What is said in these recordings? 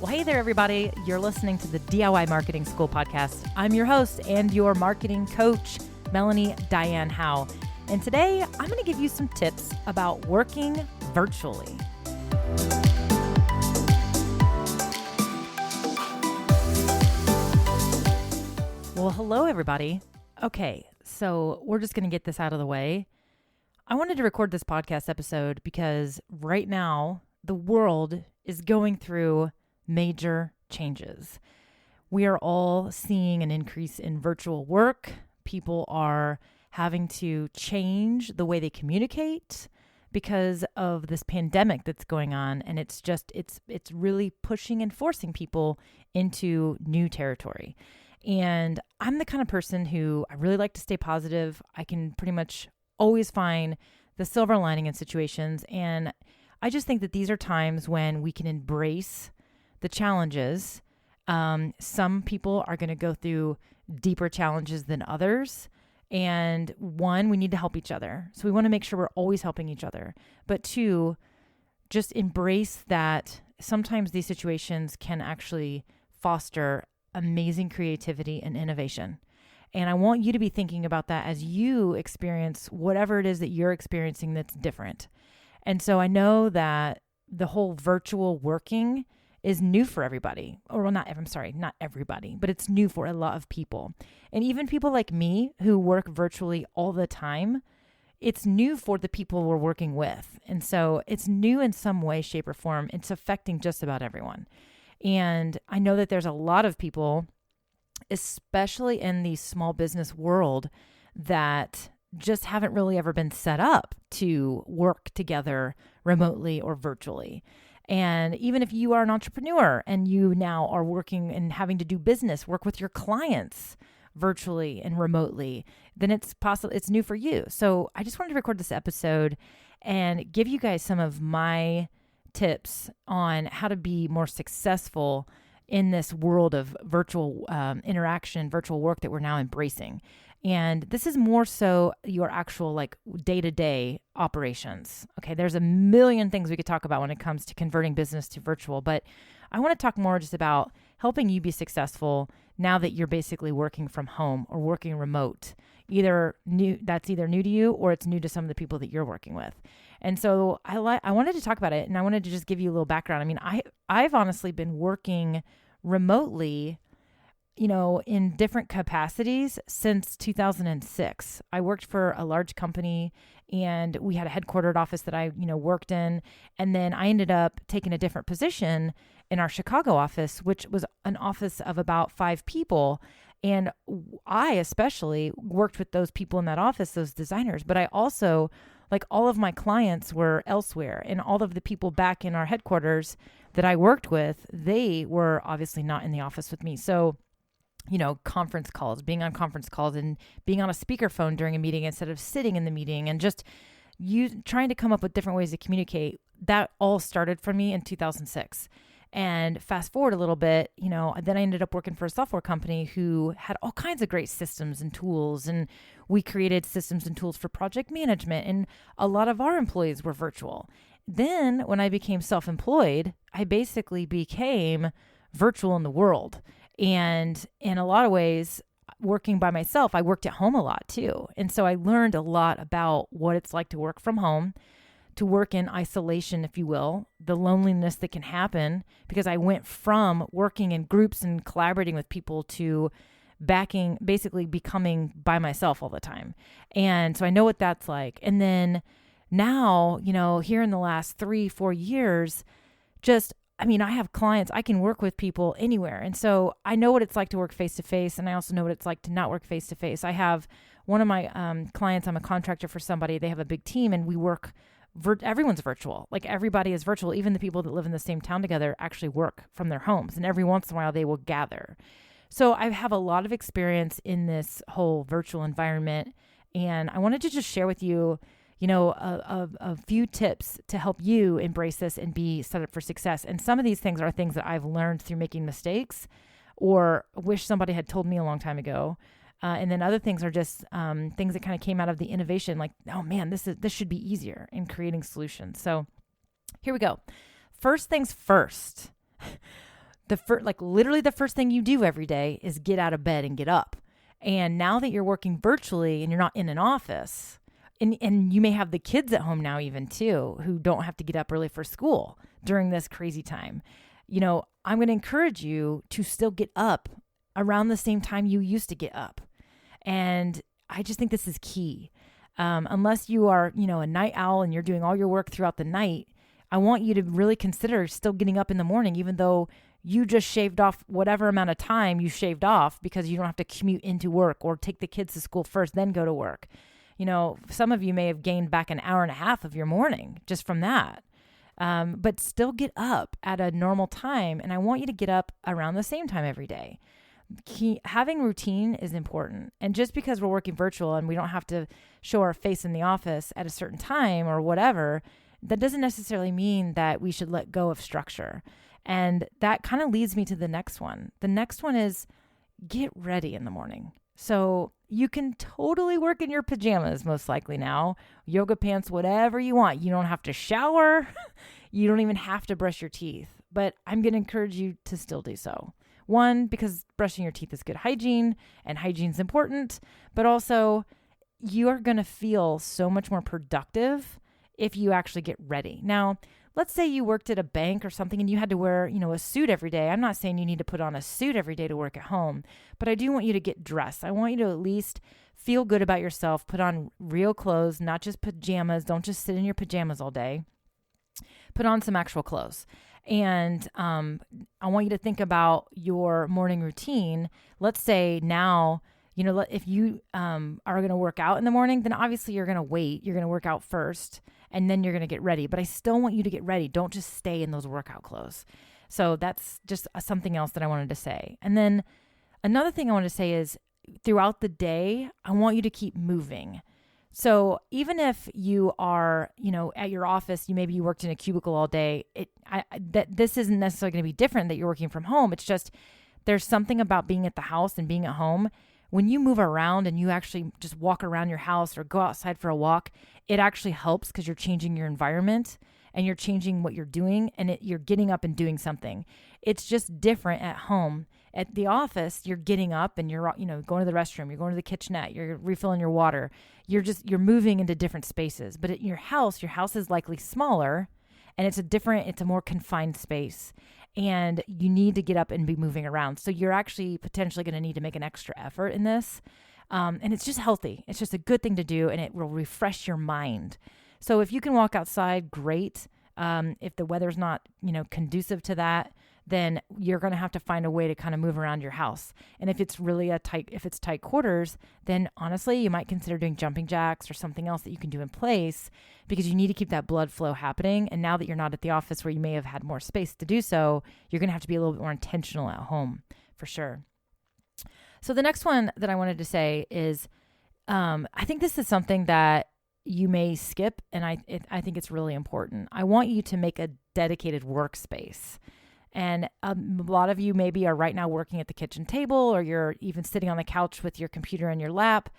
Well, hey there, everybody. You're listening to the DIY Marketing School podcast. I'm your host and your marketing coach, Melanie Diane Howe. And today, I'm going to give you some tips about working virtually. Well, hello, everybody. Okay, so we're just going to get this out of the way. I wanted to record this podcast episode because right now, the world is going through major changes. We are all seeing an increase in virtual work. People are having to change the way they communicate because of this pandemic that's going on. And it's really pushing and forcing people into new territory. And I'm the kind of person who I really like to stay positive. I can pretty much always find the silver lining in situations. And I just think that these are times when we can embrace the challenges. Some people are going to go through deeper challenges than others. And one, we need to help each other. So we want to make sure we're always helping each other. But two, just embrace that sometimes these situations can actually foster amazing creativity and innovation. And I want you to be thinking about that as you experience whatever it is that you're experiencing that's different. And so I know that the whole virtual working is new for everybody. Not everybody, but it's new for a lot of people. And even people like me who work virtually all the time, it's new for the people we're working with. And so it's new in some way, shape, or form. It's affecting just about everyone. And I know that there's a lot of people, especially in the small business world, that just haven't really ever been set up to work together remotely or virtually. And even if you are an entrepreneur and you now are working and having to do business, work with your clients virtually and remotely, then it's possible, it's new for you. So I just wanted to record this episode and give you guys some of my tips on how to be more successful in this world of virtual interaction, virtual work that we're now embracing. And this is more so your actual day-to-day operations. Okay, there's a million things we could talk about when it comes to converting business to virtual, but I want to talk more just about helping you be successful now that you're basically working from home or working remote. That's either new to you or it's new to some of the people that you're working with. And so I wanted to talk about it, and I wanted to just give you a little background. I mean, I've honestly been working remotely, in different capacities since 2006. I worked for a large company and we had a headquartered office that I, worked in. And then I ended up taking a different position in our Chicago office, which was an office of about 5 people. And I especially worked with those people in that office, those designers, but I also, all of my clients were elsewhere, and all of the people back in our headquarters that I worked with, they were obviously not in the office with me. So conference calls, being on conference calls and being on a speakerphone during a meeting instead of sitting in the meeting, and just trying to come up with different ways to communicate. That all started for me in 2006. And fast forward a little bit, then I ended up working for a software company who had all kinds of great systems and tools. And we created systems and tools for project management. And a lot of our employees were virtual. Then when I became self-employed, I basically became virtual in the world. And in a lot of ways, working by myself, I worked at home a lot too. And so I learned a lot about what it's like to work from home, to work in isolation, if you will, the loneliness that can happen, because I went from working in groups and collaborating with people to basically becoming by myself all the time. And so I know what that's like. And then now, here in the last 3-4 years, I have clients, I can work with people anywhere. And so I know what it's like to work face-to-face, and I also know what it's like to not work face-to-face. I have one of my clients, I'm a contractor for somebody, they have a big team, and we work, everyone's virtual. Everybody is virtual. Even the people that live in the same town together actually work from their homes, and every once in a while they will gather. So I have a lot of experience in this whole virtual environment, and I wanted to just share with you a few tips to help you embrace this and be set up for success. And some of these things are things that I've learned through making mistakes or wish somebody had told me a long time ago. And then other things are just things that kind of came out of the innovation, like, oh man, this should be easier in creating solutions. So here we go. First things first. literally the first thing you do every day is get out of bed and get up. And now that you're working virtually and you're not in an office, and you may have the kids at home now even too, who don't have to get up early for school during this crazy time. I'm going to encourage you to still get up around the same time you used to get up. And I just think this is key. Unless you are, a night owl and you're doing all your work throughout the night, I want you to really consider still getting up in the morning, even though you just shaved off whatever amount of time you shaved off because you don't have to commute into work or take the kids to school first, then go to work. Some of you may have gained back an hour and a half of your morning just from that. But still get up at a normal time. And I want you to get up around the same time every day. Having routine is important. And just because we're working virtual and we don't have to show our face in the office at a certain time or whatever, that doesn't necessarily mean that we should let go of structure. And that kind of leads me to the next one. The next one is get ready in the morning. So you can totally work in your pajamas, most likely now, yoga pants, whatever you want. You don't have to shower. You don't even have to brush your teeth. But I'm going to encourage you to still do so. One, because brushing your teeth is good hygiene and hygiene is important, but also you are going to feel so much more productive if you actually get ready. Now, let's say you worked at a bank or something and you had to wear, a suit every day. I'm not saying you need to put on a suit every day to work at home, but I do want you to get dressed. I want you to at least feel good about yourself, put on real clothes, not just pajamas. Don't just sit in your pajamas all day. Put on some actual clothes. And I want you to think about your morning routine. Let's say now, if you are going to work out in the morning, then obviously you're going to wait. You're going to work out first, and then you're going to get ready. But I still want you to get ready. Don't just stay in those workout clothes. So that's just something else that I wanted to say. And then another thing I want to say is throughout the day, I want you to keep moving. So even if you are, at your office, maybe you worked in a cubicle all day, this isn't necessarily going to be different that you're working from home. It's just there's something about being at the house and being at home. When you move around and you actually just walk around your house or go outside for a walk, it actually helps because you're changing your environment and you're changing what you're doing and you're getting up and doing something. It's just different at home. At the office, you're getting up and you're, going to the restroom, you're going to the kitchenette, you're refilling your water. You're moving into different spaces. But at your house is likely smaller and it's a more confined space. And you need to get up and be moving around. So you're actually potentially going to need to make an extra effort in this. And it's just healthy. It's just a good thing to do and it will refresh your mind. So if you can walk outside, great. If the weather's not, conducive to that, then you're going to have to find a way to kind of move around your house. And if it's really tight quarters, then honestly, you might consider doing jumping jacks or something else that you can do in place because you need to keep that blood flow happening. And now that you're not at the office where you may have had more space to do so, you're going to have to be a little bit more intentional at home for sure. So the next one that I wanted to say is, I think this is something that you may skip, and I think it's really important. I want you to make a dedicated workspace. And a lot of you maybe are right now working at the kitchen table or you're even sitting on the couch with your computer in your lap.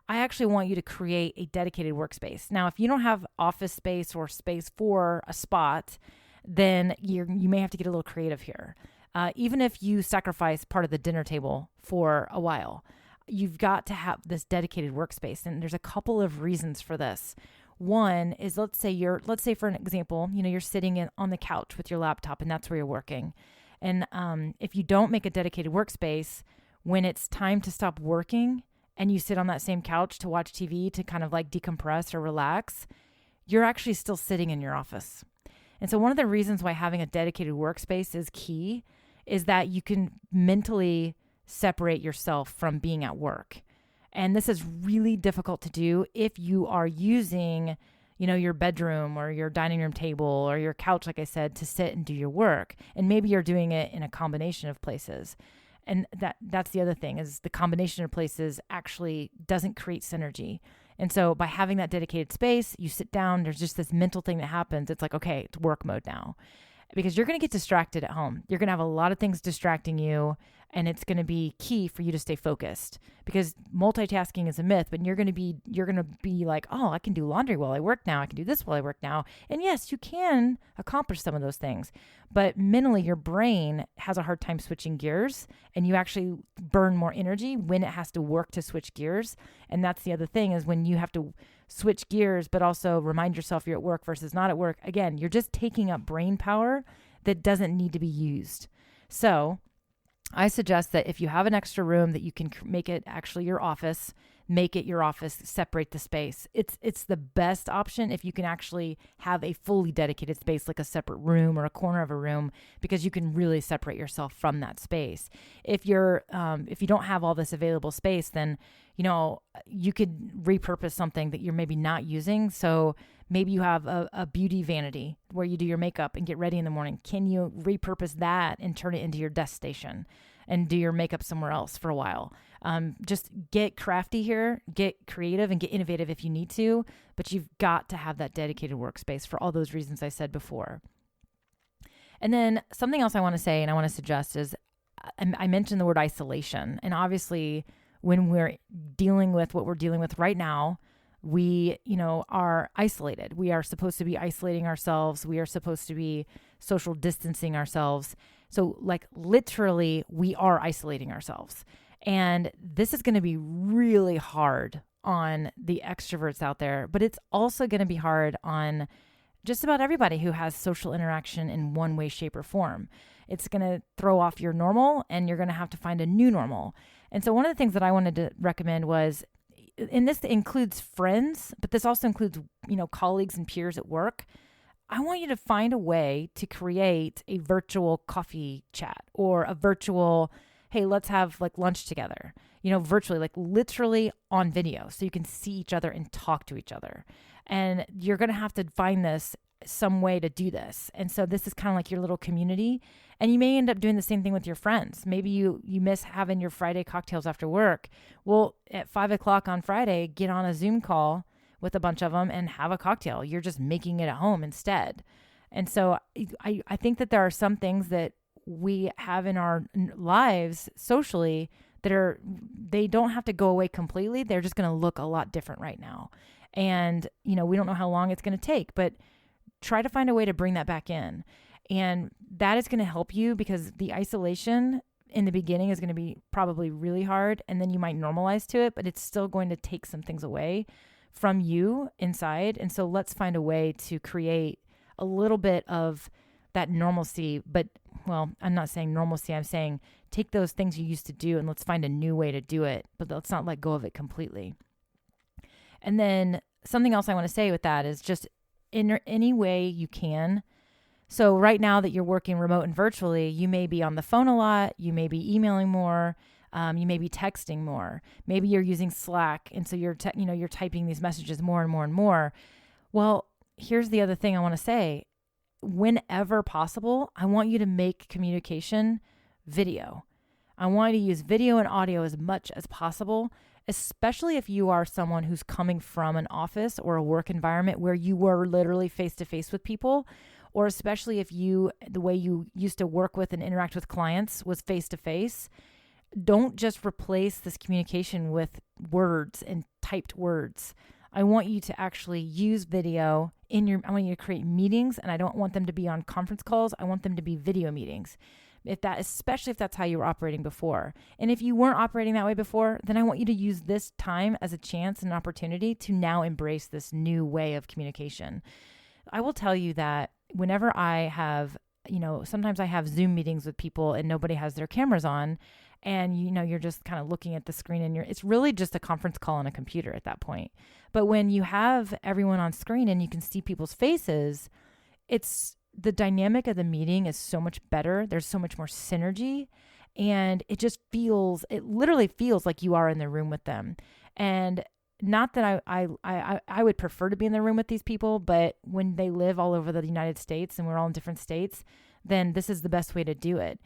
I actually want you to create a dedicated workspace. Now, if you don't have office space or space for a spot, then you may have to get a little creative here. Even if you sacrifice part of the dinner table for a while, you've got to have this dedicated workspace. And there's a couple of reasons for this. One is, let's say for an example, you're sitting on the couch with your laptop and that's where you're working. And if you don't make a dedicated workspace, when it's time to stop working and you sit on that same couch to watch TV to kind of like decompress or relax, you're actually still sitting in your office. And so one of the reasons why having a dedicated workspace is key is that you can mentally separate yourself from being at work. And this is really difficult to do if you are using, your bedroom or your dining room table or your couch, like I said, to sit and do your work. And maybe you're doing it in a combination of places. And that's the other thing is the combination of places actually doesn't create synergy. And so by having that dedicated space, you sit down, there's just this mental thing that happens. It's like, okay, it's work mode now. because you're going to get distracted at home. You're going to have a lot of things distracting you, and it's going to be key for you to stay focused, because multitasking is a myth. But you're going to be like, oh, I can do laundry while I work now. I can do this while I work now. And yes, you can accomplish some of those things, but mentally your brain has a hard time switching gears, and you actually burn more energy when it has to work to switch gears. And that's the other thing, is when you have to switch gears, but also remind yourself you're at work versus not at work. Again, you're just taking up brain power that doesn't need to be used. So I suggest that if you have an extra room that you can make it actually your office, make it your office, separate the space. It's the best option if you can actually have a fully dedicated space, like a separate room or a corner of a room, because you can really separate yourself from that space. If you don't have all this available space, then, you could repurpose something that you're maybe not using. So maybe you have a beauty vanity where you do your makeup and get ready in the morning. Can you repurpose that and turn it into your desk station and do your makeup somewhere else for a while? Just get crafty here, get creative, and get innovative if you need to, but you've got to have that dedicated workspace for all those reasons I said before. And then something else I want to say and I want to suggest is, I mentioned the word isolation. And obviously, when we're dealing with what we're dealing with right now, we, are isolated. We are supposed to be isolating ourselves. We are supposed to be social distancing ourselves. So like literally we are isolating ourselves. And this is going to be really hard on the extroverts out there, but it's also going to be hard on just about everybody who has social interaction in one way, shape, or form. It's going to throw off your normal, and you're going to have to find a new normal. And so one of the things that I wanted to recommend was, and this includes friends, but this also includes, colleagues and peers at work. I want you to find a way to create a virtual coffee chat or a virtual, hey, let's have like lunch together, virtually, like literally on video, so you can see each other and talk to each other. And you're going to have to find some way to do this. And so this is kind of like your little community, and you may end up doing the same thing with your friends. Maybe you miss having your Friday cocktails after work. Well, at 5:00 on Friday, get on a Zoom call with a bunch of them and have a cocktail. You're just making it at home instead. And so I think that there are some things that we have in our lives socially that they don't have to go away completely. They're just going to look a lot different right now. And, we don't know how long it's going to take, but try to find a way to bring that back in. And that is going to help you, because the isolation in the beginning is going to be probably really hard, and then you might normalize to it, but it's still going to take some things away from you inside. And so let's find a way to create a little bit of that normalcy. But, well, I'm not saying normalcy. I'm saying take those things you used to do and let's find a new way to do it, but let's not let go of it completely. And then something else I want to say with that is just in any way you can. So right now that you're working remote and virtually, you may be on the phone a lot. You may be emailing more. You may be texting more. Maybe you're using Slack, and so you're typing these messages more and more and more. Well, here's the other thing I want to say. Whenever possible, I want you to make communication video. I want you to use video and audio as much as possible, especially if you are someone who's coming from an office or a work environment where you were literally face-to-face with people, or especially if the way you used to work with and interact with clients was face-to-face. Don't just replace this communication with words and typed words. I want you to actually use video I want you to create meetings, and I don't want them to be on conference calls. I want them to be video meetings. Especially if that's how you were operating before. And if you weren't operating that way before, then I want you to use this time as a chance and an opportunity to now embrace this new way of communication. I will tell you that whenever I have, sometimes I have Zoom meetings with people and nobody has their cameras on, and you're just kind of looking at the screen, and it's really just a conference call on a computer at that point. But when you have everyone on screen and you can see people's faces, the dynamic of the meeting is so much better. There's so much more synergy, and it literally feels like you are in the room with them. And not that I would prefer to be in the room with these people, but when they live all over the United States and we're all in different states, then this is the best way to do it.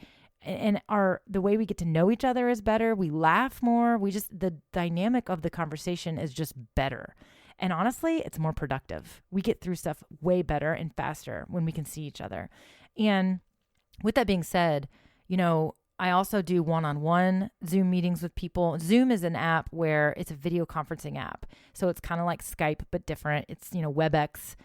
And the way we get to know each other is better. We laugh more. The dynamic of the conversation is just better. And honestly, it's more productive. We get through stuff way better and faster when we can see each other. And with that being said, I also do one-on-one Zoom meetings with people. Zoom is an app where it's a video conferencing app. So it's kind of like Skype, but different. It's, WebEx.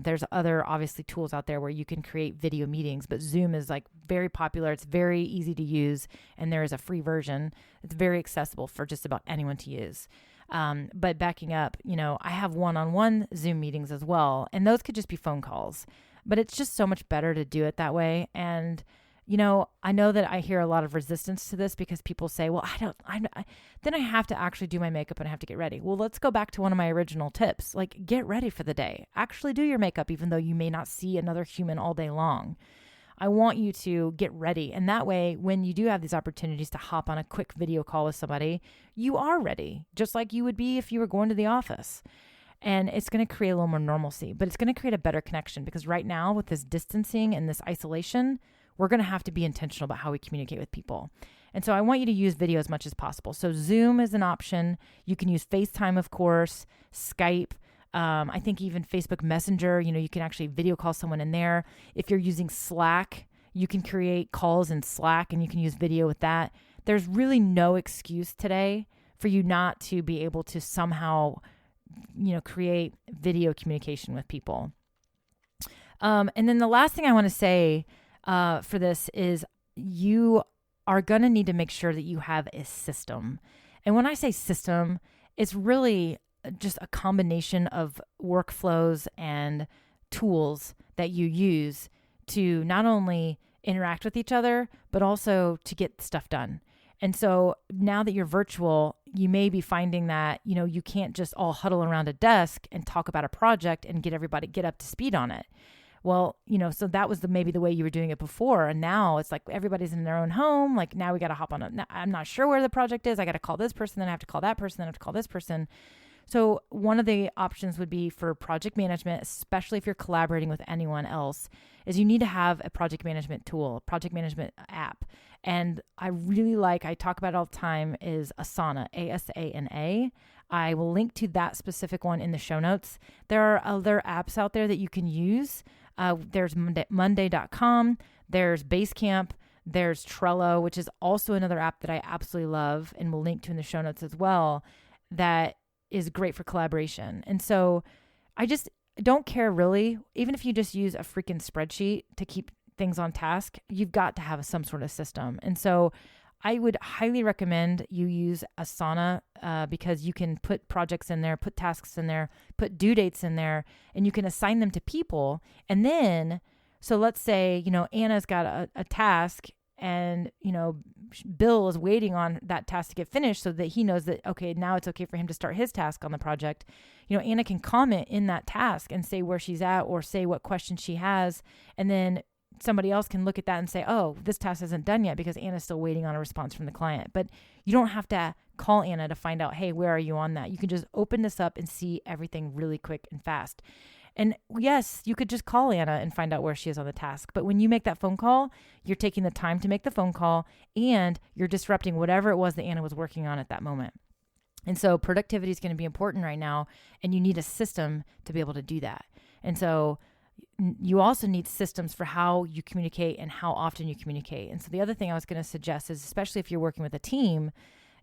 There's other obviously tools out there where you can create video meetings, but Zoom is like very popular. It's very easy to use, and there is a free version. It's very accessible for just about anyone to use. But backing up, I have one-on-one Zoom meetings as well, and those could just be phone calls, but it's just so much better to do it that way. And I know that I hear a lot of resistance to this because people say, well, then I have to actually do my makeup and I have to get ready. Well, let's go back to one of my original tips. Like, get ready for the day. Actually do your makeup, even though you may not see another human all day long. I want you to get ready. And that way, when you do have these opportunities to hop on a quick video call with somebody, you are ready, just like you would be if you were going to the office. And it's going to create a little more normalcy, but it's going to create a better connection because right now with this distancing and this isolation, we're going to have to be intentional about how we communicate with people. And so I want you to use video as much as possible. So Zoom is an option. You can use FaceTime, of course, Skype. I think even Facebook Messenger, you can actually video call someone in there. If you're using Slack, you can create calls in Slack and you can use video with that. There's really no excuse today for you not to be able to somehow, create video communication with people. And then the last thing I want to say for this is you are going to need to make sure that you have a system. And when I say system, it's really just a combination of workflows and tools that you use to not only interact with each other, but also to get stuff done. And so now that you're virtual, you may be finding that, you can't just all huddle around a desk and talk about a project and get everybody get up to speed on it. Well, so that was maybe the way you were doing it before. And now it's like everybody's in their own home. Like now we got to hop on I'm not sure where the project is. I got to call this person, then I have to call that person, then I have to call this person. So one of the options would be for project management, especially if you're collaborating with anyone else, is you need to have a project management tool, a project management app. And I talk about it all the time, is Asana, ASANA. I will link to that specific one in the show notes. There are other apps out there that you can use. There's Monday.com, there's Basecamp, there's Trello, which is also another app that I absolutely love and will link to in the show notes as well, that is great for collaboration. And so I just don't care really, even if you just use a freaking spreadsheet to keep things on task, you've got to have some sort of system. And so I would highly recommend you use Asana because you can put projects in there, put tasks in there, put due dates in there, and you can assign them to people. And then, so let's say, Anna's got a task and, Bill is waiting on that task to get finished so that he knows that, okay, now it's okay for him to start his task on the project. Anna can comment in that task and say where she's at or say what questions she has. And then somebody else can look at that and say, oh, this task isn't done yet because Anna's still waiting on a response from the client. But you don't have to call Anna to find out, hey, where are you on that? You can just open this up and see everything really quick and fast. And yes, you could just call Anna and find out where she is on the task. But when you make that phone call, you're taking the time to make the phone call and you're disrupting whatever it was that Anna was working on at that moment. And so productivity is going to be important right now, and you need a system to be able to do that. And so you also need systems for how you communicate and how often you communicate. And so the other thing I was going to suggest is, especially if you're working with a team,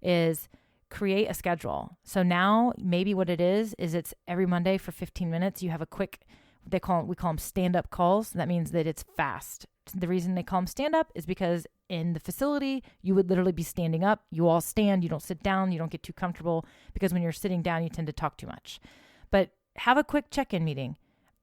is create a schedule. So now maybe what it is it's every Monday for 15 minutes. You have a quick, we call them stand-up calls. That means that it's fast. The reason they call them stand-up is because in the facility, you would literally be standing up. You all stand, you don't sit down, you don't get too comfortable, because when you're sitting down, you tend to talk too much. But have a quick check-in meeting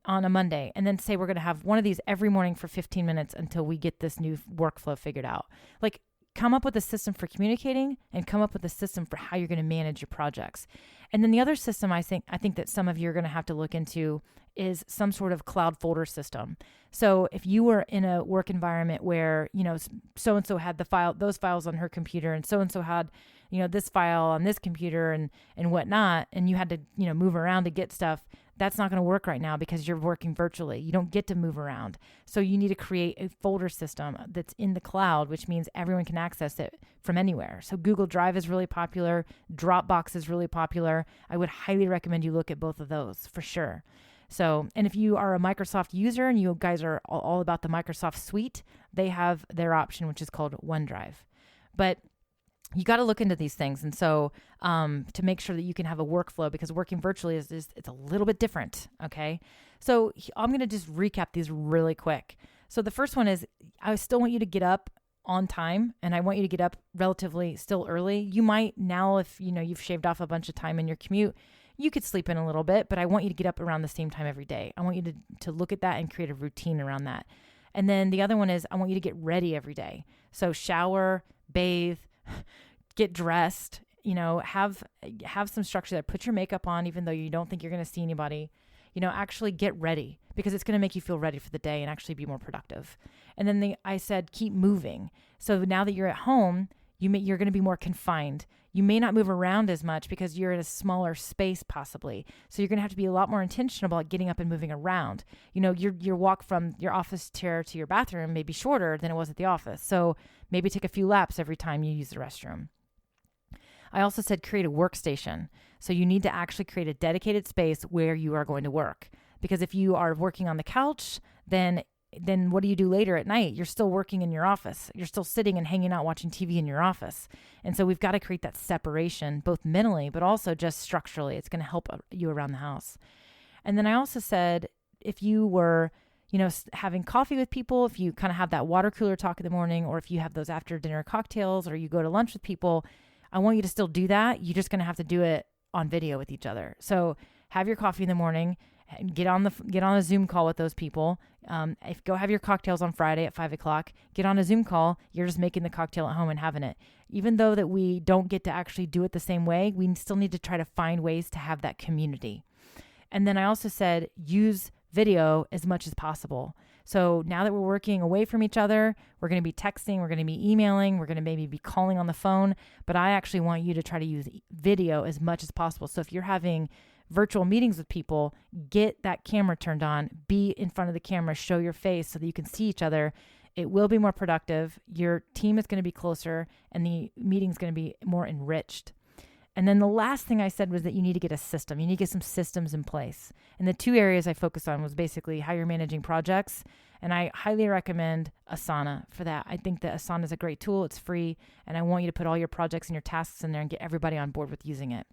on a Monday, and then say we're going to have one of these every morning for 15 minutes until we get this new workflow figured out. Like, come up with a system for communicating and come up with a system for how you're going to manage your projects. And then the other system I think that some of you are going to have to look into is some sort of cloud folder system. So if you were in a work environment where, so-and-so had those files on her computer, and so-and-so had, this file on this computer and whatnot, and you had to, move around to get stuff, that's not going to work right now because you're working virtually. You don't get to move around. So you need to create a folder system that's in the cloud, which means everyone can access it from anywhere. So Google Drive is really popular. Dropbox is really popular. I would highly recommend you look at both of those for sure. So, and if you are a Microsoft user and you guys are all about the Microsoft suite, they have their option, which is called OneDrive. But you got to look into these things. And so to make sure that you can have a workflow, because working virtually it's a little bit different. Okay. So I'm going to just recap these really quick. So the first one is, I still want you to get up on time, and I want you to get up relatively still early. You might now, if you've shaved off a bunch of time in your commute, you could sleep in a little bit, but I want you to get up around the same time every day. I want you to look at that and create a routine around that. And then the other one is, I want you to get ready every day. So shower, bathe, get dressed, have some structure there. Put your makeup on, even though you don't think you're going to see anybody. Actually get ready, because it's going to make you feel ready for the day and actually be more productive. And then I said, keep moving. So now that you're at home, you're going to be more confined. You may not move around as much because you're in a smaller space possibly. So you're going to have to be a lot more intentional about getting up and moving around. Your walk from your office chair to your bathroom may be shorter than it was at the office. So maybe take a few laps every time you use the restroom. I also said create a workstation. So you need to actually create a dedicated space where you are going to work. Because if you are working on the couch, then what do you do later at night? You're still working in your office. You're still sitting and hanging out watching TV in your office. And so we've got to create that separation, both mentally, but also just structurally. It's going to help you around the house. And then I also said, if you were having coffee with people, if you kind of have that water cooler talk in the morning, or if you have those after dinner cocktails, or you go to lunch with people, I want you to still do that. You're just going to have to do it on video with each other. So have your coffee in the morning and get on a Zoom call with those people. Go have your cocktails on Friday at 5:00, get on a Zoom call. You're just making the cocktail at home and having it. Even though that we don't get to actually do it the same way, we still need to try to find ways to have that community. And then I also said, use video as much as possible. So now that we're working away from each other, we're going to be texting, we're going to be emailing, we're going to maybe be calling on the phone, but I actually want you to try to use video as much as possible. So if you're having virtual meetings with people, get that camera turned on, be in front of the camera, show your face so that you can see each other. It will be more productive. Your team is going to be closer, and the meeting is going to be more enriched. And then the last thing I said was that you need to get a system. You need to get some systems in place. And the two areas I focused on was basically how you're managing projects. And I highly recommend Asana for that. I think that Asana is a great tool. It's free. And I want you to put all your projects and your tasks in there and get everybody on board with using it.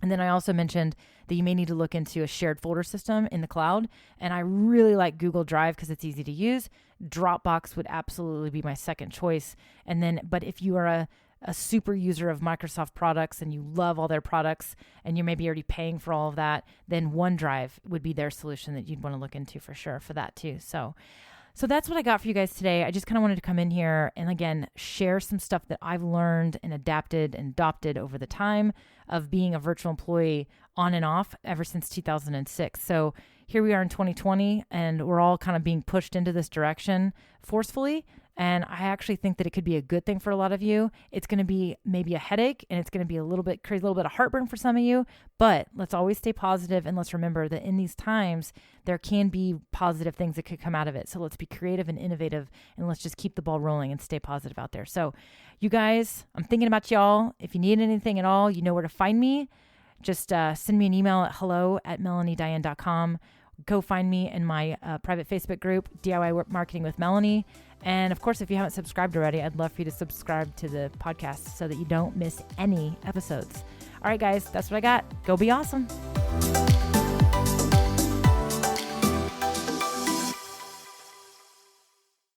And then I also mentioned that you may need to look into a shared folder system in the cloud. And I really like Google Drive because it's easy to use. Dropbox would absolutely be my second choice. But if you are a super user of Microsoft products and you love all their products and you're maybe already paying for all of that, then OneDrive would be their solution that you'd want to look into for sure for that too. So that's what I got for you guys today. I just kind of wanted to come in here and again, share some stuff that I've learned and adapted and adopted over the time of being a virtual employee on and off ever since 2006. So here we are in 2020 and we're all kind of being pushed into this direction forcefully. And I actually think that it could be a good thing for a lot of you. It's going to be maybe a headache and it's going to be a little bit of heartburn for some of you, but let's always stay positive and let's remember that in these times, there can be positive things that could come out of it. So let's be creative and innovative and let's just keep the ball rolling and stay positive out there. So you guys, I'm thinking about y'all. If you need anything at all, you know where to find me. Just send me an email at hello@melaniediane.com. Go find me in my private Facebook group, DIY Marketing with Melanie. And of course, if you haven't subscribed already, I'd love for you to subscribe to the podcast so that you don't miss any episodes. All right, guys, that's what I got. Go be awesome.